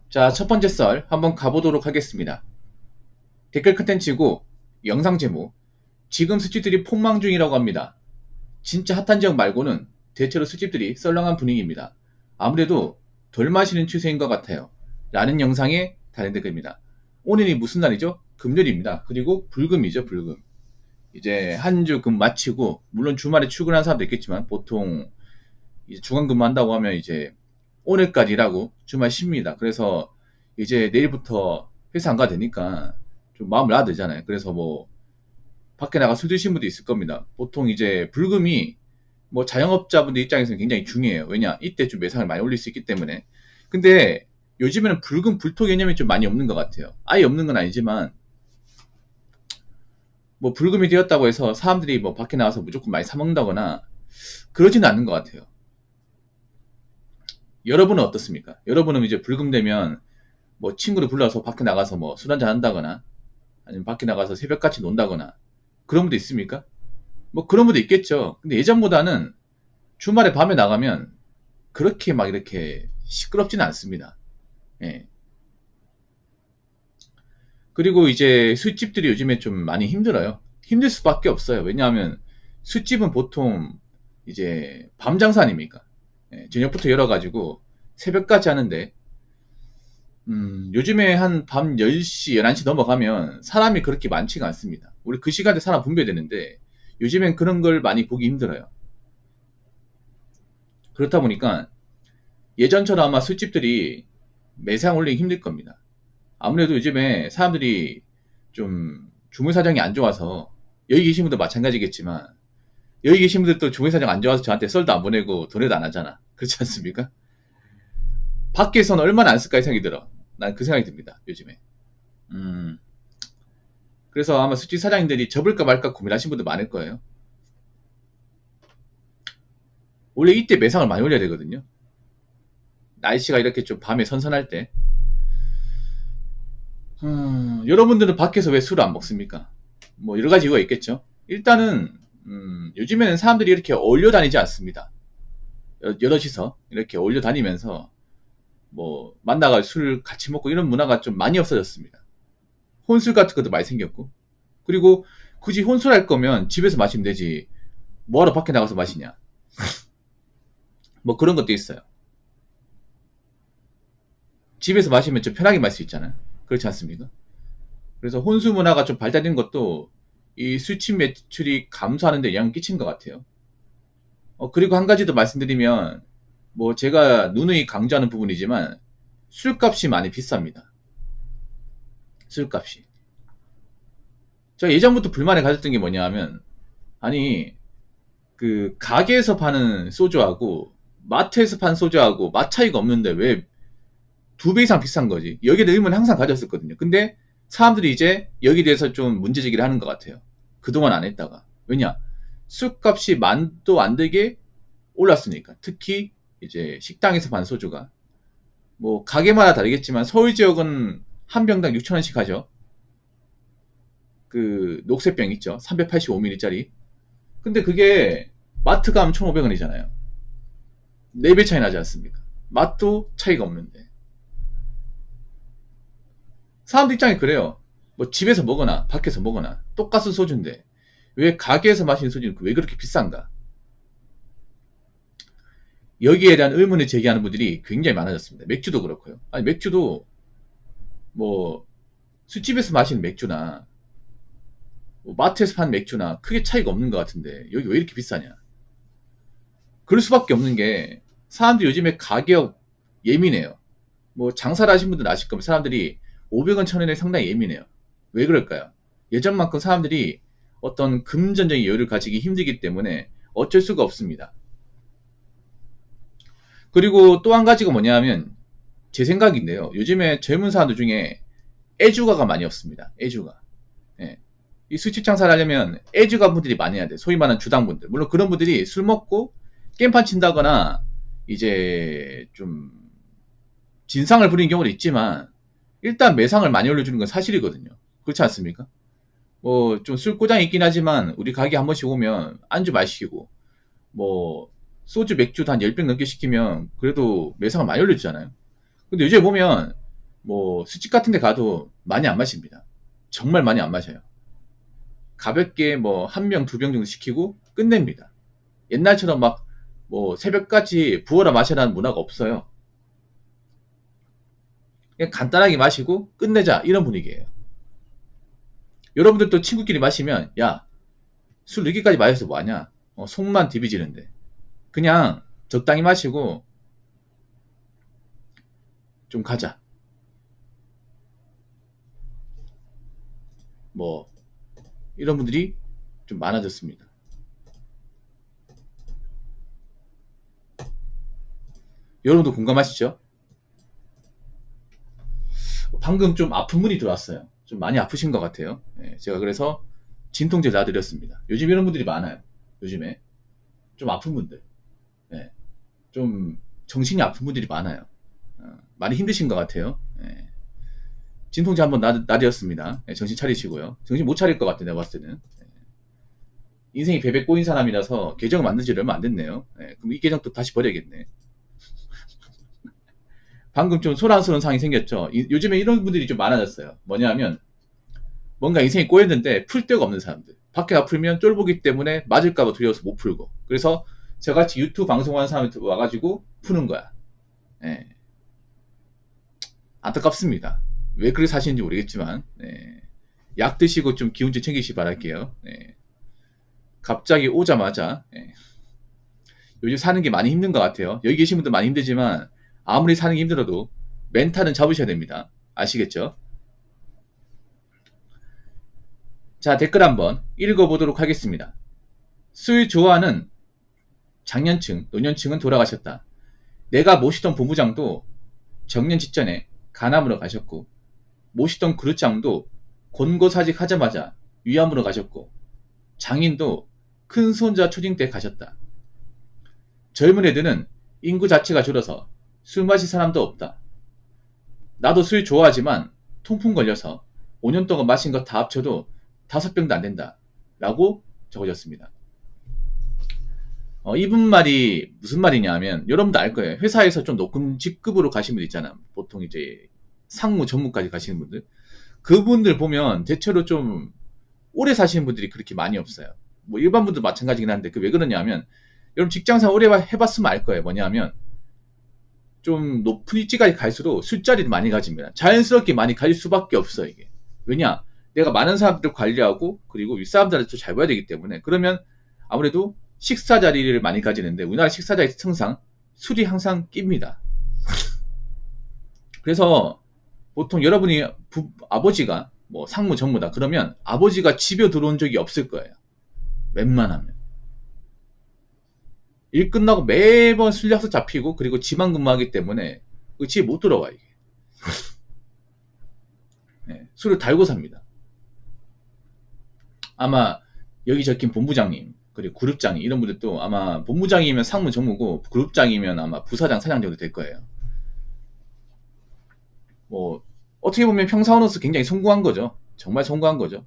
자, 첫 번째 썰 한번 가보도록 하겠습니다. 댓글 컨텐츠고 영상 제목, 지금 술집들이 폭망 중이라고 합니다. 진짜 핫한 지역 말고는 대체로 술집들이 썰렁한 분위기입니다. 아무래도 덜 마시는 추세인 것 같아요. 라는 영상에 달린 댓글입니다. 오늘이 무슨 날이죠? 금요일입니다. 그리고 불금이죠, 불금. 이제 한 주 금 마치고, 물론 주말에 출근하는 사람도 있겠지만, 보통 이제 주간 근무한다고 하면 이제 오늘까지 일하고 주말 쉽니다. 그래서 이제 내일부터 회사 안 가도 되니까 좀 마음을 놔야 되잖아요. 그래서 뭐 밖에 나가 술 드신 분도 있을 겁니다. 보통 이제 불금이 뭐 자영업자분들 입장에서는 굉장히 중요해요. 왜냐? 이때 좀 매상을 많이 올릴 수 있기 때문에. 근데 요즘에는 불금 불토 개념이 좀 많이 없는 것 같아요. 아예 없는 건 아니지만 뭐 불금이 되었다고 해서 사람들이 뭐 밖에 나가서 무조건 많이 사 먹는다거나 그러지는 않는 것 같아요. 여러분은 어떻습니까? 여러분은 이제 불금 되면 뭐 친구를 불러서 밖에 나가서 뭐 술 한잔 한다거나 아니면 밖에 나가서 새벽같이 논다거나 그런 분도 있습니까? 뭐 그런 분도 있겠죠. 근데 예전보다는 주말에 밤에 나가면 그렇게 막 이렇게 시끄럽지는 않습니다. 예. 그리고 이제 술집들이 요즘에 좀 많이 힘들어요. 힘들 수밖에 없어요. 왜냐하면 술집은 보통 이제 밤 장사 아닙니까? 예, 저녁부터 열어가지고 새벽까지 하는데 요즘에 한 밤 10시, 11시 넘어가면 사람이 그렇게 많지가 않습니다. 우리 그 시간대 사람 분배되는데 요즘엔 그런 걸 많이 보기 힘들어요. 그렇다 보니까 예전처럼 아마 술집들이 매상 올리기 힘들 겁니다. 아무래도 요즘에 사람들이 좀 주문 사정이 안 좋아서 여기 계신 분도 마찬가지겠지만 여기 계신 분들도 주문 사정 안 좋아서 저한테 썰도 안 보내고 도내도 안 하잖아. 그렇지 않습니까? 밖에서는 얼마나 안 쓸까 생각이 들어. 난 그 생각이 듭니다. 요즘에. 음, 그래서 아마 술집 사장님들이 접을까 말까 고민하신 분들 많을 거예요. 원래 이때 매상을 많이 올려야 되거든요. 날씨가 이렇게 좀 밤에 선선할 때. 여러분들은 밖에서 왜 술을 안 먹습니까? 뭐 여러 가지 이유가 있겠죠. 일단은 요즘에는 사람들이 이렇게 어울려 다니지 않습니다. 여럿이서 이렇게 어울려 다니면서 뭐 만나가 술 같이 먹고 이런 문화가 좀 많이 없어졌습니다. 혼술 같은 것도 많이 생겼고. 그리고 굳이 혼술할 거면 집에서 마시면 되지. 뭐하러 밖에 나가서 마시냐. 뭐 그런 것도 있어요. 집에서 마시면 좀 편하게 마실 수 있잖아요. 그렇지 않습니까? 그래서 혼수 문화가 좀 발달된 것도 이 술집 매출이 감소하는 데 영향을 끼친 것 같아요. 그리고 한 가지 더 말씀드리면 뭐 제가 누누이 강조하는 부분이지만 술값이 많이 비쌉니다. 술값이. 제가 예전부터 불만을 가졌던 게 뭐냐 하면 아니 그 가게에서 파는 소주하고 마트에서 파는 소주하고 맛 차이가 없는데 왜 2배 이상 비싼 거지? 여기에 대한 의문을 항상 가졌었거든요. 근데 사람들이 이제 여기에 대해서 좀 문제제기를 하는 것 같아요. 그동안 안 했다가. 왜냐? 술값이 만도 안 되게 올랐으니까. 특히 이제 식당에서 파는 소주가. 뭐 가게마다 다르겠지만 서울 지역은 한 병당 6,000원씩 하죠. 그 녹색병 있죠. 385ml짜리. 근데 그게 마트 가면 1,500원이잖아요. 4배 차이 나지 않습니까? 맛도 차이가 없는데. 사람들 입장이 그래요. 뭐 집에서 먹거나 밖에서 먹거나 똑같은 소주인데 왜 가게에서 마시는 소주는 왜 그렇게 비싼가? 여기에 대한 의문을 제기하는 분들이 굉장히 많아졌습니다. 맥주도 그렇고요. 아니 맥주도 뭐 술집에서 마시는 맥주나 뭐 마트에서 파는 맥주나 크게 차이가 없는 것 같은데 여기 왜 이렇게 비싸냐? 그럴 수밖에 없는 게 사람들이 요즘에 가격 예민해요. 뭐 장사를 하신 분들 아실 겁니다. 사람들이 500원, 1000원에 상당히 예민해요. 왜 그럴까요? 예전만큼 사람들이 어떤 금전적인 여유를 가지기 힘들기 때문에 어쩔 수가 없습니다. 그리고 또 한 가지가 뭐냐 하면 제 생각인데요. 요즘에 젊은 사람들 중에 애주가가 많이 없습니다. 애주가. 예. 이 술집 장사를 하려면 애주가 분들이 많이 해야 돼. 소위 말하는 주당분들. 물론 그런 분들이 술 먹고 게임판 친다거나 이제 좀 진상을 부리는 경우도 있지만 일단 매상을 많이 올려주는 건 사실이거든요. 그렇지 않습니까? 뭐 좀 술고장이 있긴 하지만 우리 가게 한 번씩 오면 안주 마시고 뭐 소주 맥주도 한 10병 넘게 시키면 그래도 매상을 많이 올려주잖아요. 근데 요즘에 보면 뭐 술집 같은 데 가도 많이 안 마십니다. 정말 많이 안 마셔요. 가볍게 뭐 한 병, 두 병 정도 시키고 끝냅니다. 옛날처럼 막 뭐 새벽까지 부어라 마셔라는 문화가 없어요. 그냥 간단하게 마시고 끝내자 이런 분위기예요. 여러분들도 친구끼리 마시면 야, 술 늦게까지 마셔서 뭐하냐? 속만 디비지는데 그냥 적당히 마시고 좀 가자. 뭐 이런 분들이 좀 많아졌습니다. 여러분도 공감하시죠? 방금 좀 아픈 분이 들어왔어요. 좀 많이 아프신 것 같아요. 예, 제가 그래서 진통제 놔드렸습니다. 요즘 이런 분들이 많아요. 요즘에 좀 아픈 분들, 예, 좀 정신이 아픈 분들이 많아요. 많이 힘드신 것 같아요. 예, 진통제 한번 놔드렸습니다. 예, 정신 차리시고요. 정신 못 차릴 것 같아 내가 봤을 때는. 예, 인생이 베베 꼬인 사람이라서 계정을 만든 지 얼마 안 됐네요. 예, 그럼 이 계정 또 다시 버려야겠네. 방금 좀 소란스러운 상황이 생겼죠. 요즘에 이런 분들이 좀 많아졌어요. 뭐냐면 뭔가 인생이 꼬였는데 풀 데가 없는 사람들. 밖에 아프면 쫄보기 때문에 맞을까봐 두려워서 못 풀고. 그래서 저같이 유튜브 방송하는 사람한테 와가지고 푸는 거야. 예. 안타깝습니다. 왜 그렇게 사시는지 모르겠지만, 예. 약 드시고 좀 기운 좀 챙기시 바랄게요. 예. 갑자기 오자마자, 예. 요즘 사는 게 많이 힘든 것 같아요. 여기 계신 분들 많이 힘들지만, 아무리 사는 게 힘들어도 멘탈은 잡으셔야 됩니다. 아시겠죠? 자, 댓글 한번 읽어보도록 하겠습니다. 술 좋아하는 장년층, 노년층은 돌아가셨다. 내가 모시던 본부장도 정년 직전에 간암으로 가셨고, 모시던 그릇장도 권고사직 하자마자 위암으로 가셨고, 장인도 큰 손자 초딩 때 가셨다. 젊은 애들은 인구 자체가 줄어서 술 마실 사람도 없다. 나도 술 좋아하지만 통풍 걸려서 5년 동안 마신 거 다 합쳐도 5병도 안 된다. 라고 적어졌습니다. 이분 말이 무슨 말이냐 하면 여러분도 알 거예요. 회사에서 좀 높은 직급으로 가신 분 있잖아. 보통 이제 상무 전무까지 가시는 분들. 그분들 보면 대체로 좀 오래 사시는 분들이 그렇게 많이 없어요. 뭐 일반 분도 마찬가지긴 한데 그 왜 그러냐 하면 여러분 직장생활 오래 해봤으면 알 거예요. 뭐냐 하면 좀 높은 위치까지 갈수록 술자리를 많이 가집니다. 자연스럽게 많이 가질 수밖에 없어 이게. 왜냐? 내가 많은 사람들을 관리하고 그리고 윗사람들한테 잘 보여야 되기 때문에 그러면 아무래도 식사 자리를 많이 가지는데 우리나라 식사 자리 특성상 술이 항상 낍니다. 그래서 보통 여러분이 아버지가 뭐 상무 전무다 그러면 아버지가 집에 들어온 적이 없을 거예요. 웬만하면. 일 끝나고 매번 술 약속 잡히고 그리고 지방 근무하기 때문에 집에 못 들어와 이게. 네, 술을 달고 삽니다. 아마 여기 적힌 본부장님 그리고 그룹장이 이런 분들도 아마 본부장이면 상무 전무고 그룹장이면 아마 부사장 사장 정도 될 거예요. 뭐 어떻게 보면 평사원으로서 굉장히 성공한 거죠. 정말 성공한 거죠.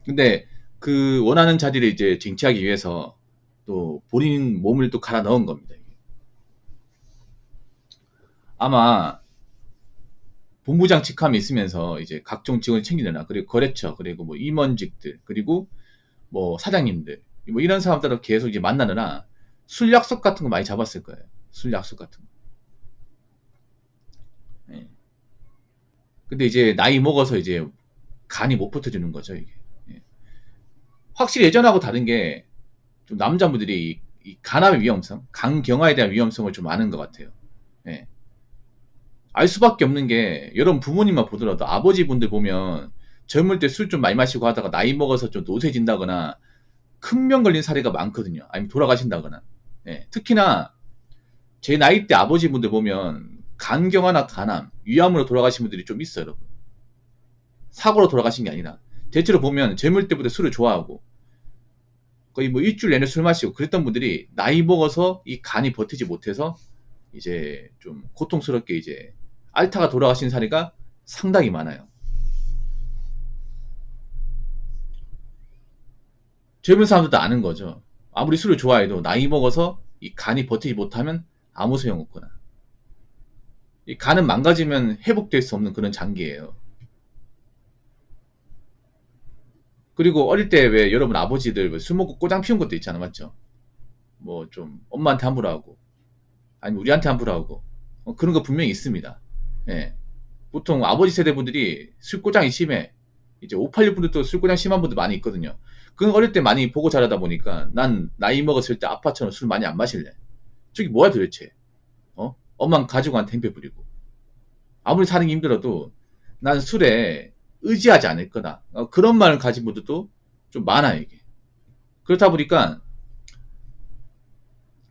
근데 그 원하는 자리를 이제 쟁취하기 위해서 또 본인 몸을 또 갈아 넣은 겁니다. 아마 본부장 직함이 있으면서 이제 각종 직원을 챙기느라 그리고 거래처 그리고 뭐 임원직들 그리고 뭐 사장님들 뭐 이런 사람들을 계속 이제 만나느라 술 약속 같은 거 많이 잡았을 거예요. 술 약속 같은 거. 예. 근데 이제 나이 먹어서 이제 간이 못 버텨주는 거죠 이게. 예. 확실히 예전하고 다른 게 좀 남자분들이 이 간암의 위험성, 간경화에 대한 위험성을 좀 아는 것 같아요. 예. 알 수밖에 없는 게 여러분 부모님만 보더라도 아버지분들 보면 젊을 때 술 좀 많이 마시고 하다가 나이 먹어서 좀 노쇠진다거나 큰 병 걸린 사례가 많거든요. 아니면 돌아가신다거나. 예. 특히나 제 나이 때 아버지분들 보면 간경화나 간암, 위암으로 돌아가신 분들이 좀 있어요, 여러분. 사고로 돌아가신 게 아니라 대체로 보면 젊을 때부터 술을 좋아하고 거의 뭐 일주일 내내 술 마시고 그랬던 분들이 나이 먹어서 이 간이 버티지 못해서 이제 좀 고통스럽게 이제 알타가 돌아가신 사례가 상당히 많아요. 젊은 사람들도 아는 거죠. 아무리 술을 좋아해도 나이 먹어서 이 간이 버티지 못하면 아무 소용없구나. 이 간은 망가지면 회복될 수 없는 그런 장기예요. 그리고 어릴 때 왜 여러분 아버지들 술 먹고 꼬장 피운 것도 있잖아, 맞죠? 뭐 좀 엄마한테 함부로 하고 아니면 우리한테 함부로 하고 그런 거 분명히 있습니다. 예. 보통 아버지 세대 분들이 술고장이 심해. 이제 586 분들도 술고장 심한 분들 많이 있거든요. 그건 어릴 때 많이 보고 자라다 보니까 난 나이 먹었을 때 아빠처럼 술 많이 안 마실래. 저기 뭐야 도대체. 엄마는 가족한테 행패 부리고. 아무리 사는 게 힘들어도 난 술에 의지하지 않을 거다. 그런 말을 가진 분들도 좀 많아요, 이게. 그렇다 보니까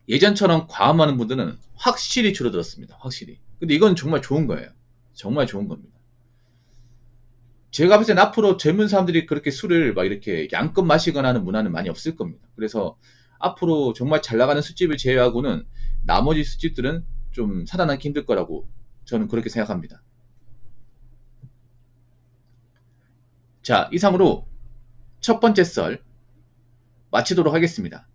예전처럼 과음하는 분들은 확실히 줄어들었습니다. 확실히. 근데 이건 정말 좋은 거예요. 정말 좋은 겁니다. 제가 봤을 땐 앞으로 젊은 사람들이 그렇게 술을 막 이렇게 양껏 마시거나 하는 문화는 많이 없을 겁니다. 그래서 앞으로 정말 잘 나가는 술집을 제외하고는 나머지 술집들은 좀 살아남기 힘들 거라고 저는 그렇게 생각합니다. 자, 이상으로 첫 번째 썰 마치도록 하겠습니다.